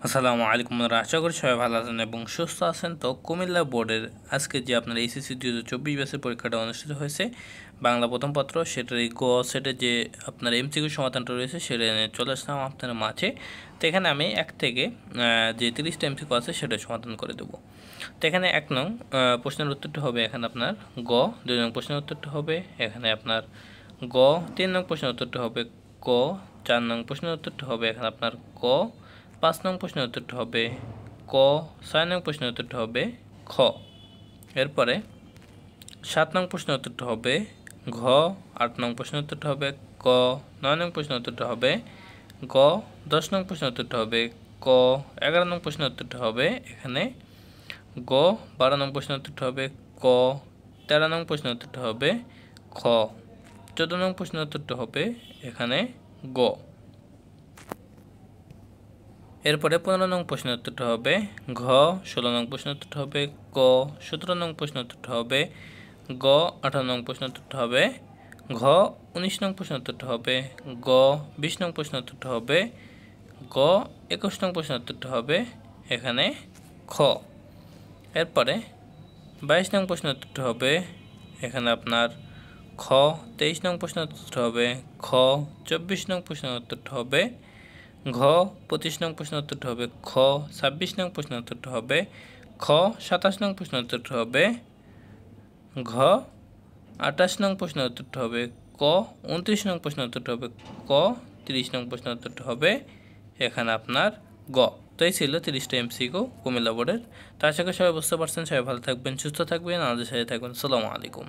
আসসালামু আলাইকুম বন্ধুরা, আশা করি সবাই ভালো আছেন এবং সুস্থ আছেন। তো কুমিল্লা বোর্ডের আজকে যে আপনার এইচএসসি 2024 ব্যাচের পরীক্ষাটা অনুষ্ঠিত হয়েছে বাংলা প্রথম পত্র, সেটার এই গ সেটের যে আপনার এমসিকিউ সমাধানটা রয়েছে সেটা নিয়ে চলে আসলাম আপনার মাঝে। তো এখানে আমি এক থেকে যে 30টা এমসিকিউ আছে সেটা সমাধান করে দেবো। তো এখানে 1 নং প্রশ্নের উত্তরটা হবে এখানে আপনার গ, 2 নং প্রশ্নের উত্তরটা হবে এখানে আপনার গ, 3 নং প্রশ্নের উত্তরটা হবে ক, 4 নং প্রশ্নের উত্তরটা হবে এখানে আপনার ক, 5 নং প্রশ্নের উত্তরটা হবে ক, 6 নং প্রশ্নের উত্তরটা হবে খ। এরপরে 7 নং প্রশ্নের উত্তরটা হবে ঘ, 8 নং প্রশ্নের উত্তরটা হবে ক, 9 নং প্রশ্নের উত্তরটা হবে গ, 10 নং প্রশ্নের উত্তরটা হবে ক, 11 নং প্রশ্নের উত্তরটা হবে এখানে গ, 12 নং প্রশ্নের উত্তরটা হবে ক, 13 নং প্রশ্নের উত্তরটা হবে খ, 14 নং প্রশ্নের উত্তরটা হবে এখানে গ। এরপরে 15 নং প্রশ্নের উত্তরটা হবে ঘ, 16 নং প্রশ্নের উত্তরটা হবে ক, 17 নং প্রশ্নের উত্তরটা হবে গ, 18 নং প্রশ্নের উত্তরটা হবে ঘ, 19 নং প্রশ্নের উত্তরটা হবে গ, 20 নং প্রশ্নের উত্তরটা হবে গ, 21 নং প্রশ্নের উত্তরটা হবে এখানে খ। এরপরে 22 নং প্রশ্নের উত্তরটা হবে এখানে আপনার খ, 23 নং প্রশ্নের উত্তরটা হবে খ, 24 নং প্রশ্নের উত্তরটা হবে ঘ, 25 নং প্রশ্নের উত্তরটা হবে খ, 26 নং প্রশ্নের উত্তরটা হবে খ, 27 নং প্রশ্নের উত্তরটা হবে ঘ, 28 নং প্রশ্নের উত্তরটা হবে ক, 29 নং প্রশ্নের উত্তরটা হবে ক, 30 নং প্রশ্নের উত্তরটা হবে এখানে আপনার গ। তো এই ছিল 30টা এমসিকিউ কুমিল্লা বোর্ডের। তো আশা করি সবাই বুঝতে পারছেন। সবাই ভালো থাকবেন, সুস্থ থাকবেন, আমাদের সাথে থাকবেন। আসসালামু আলাইকুম।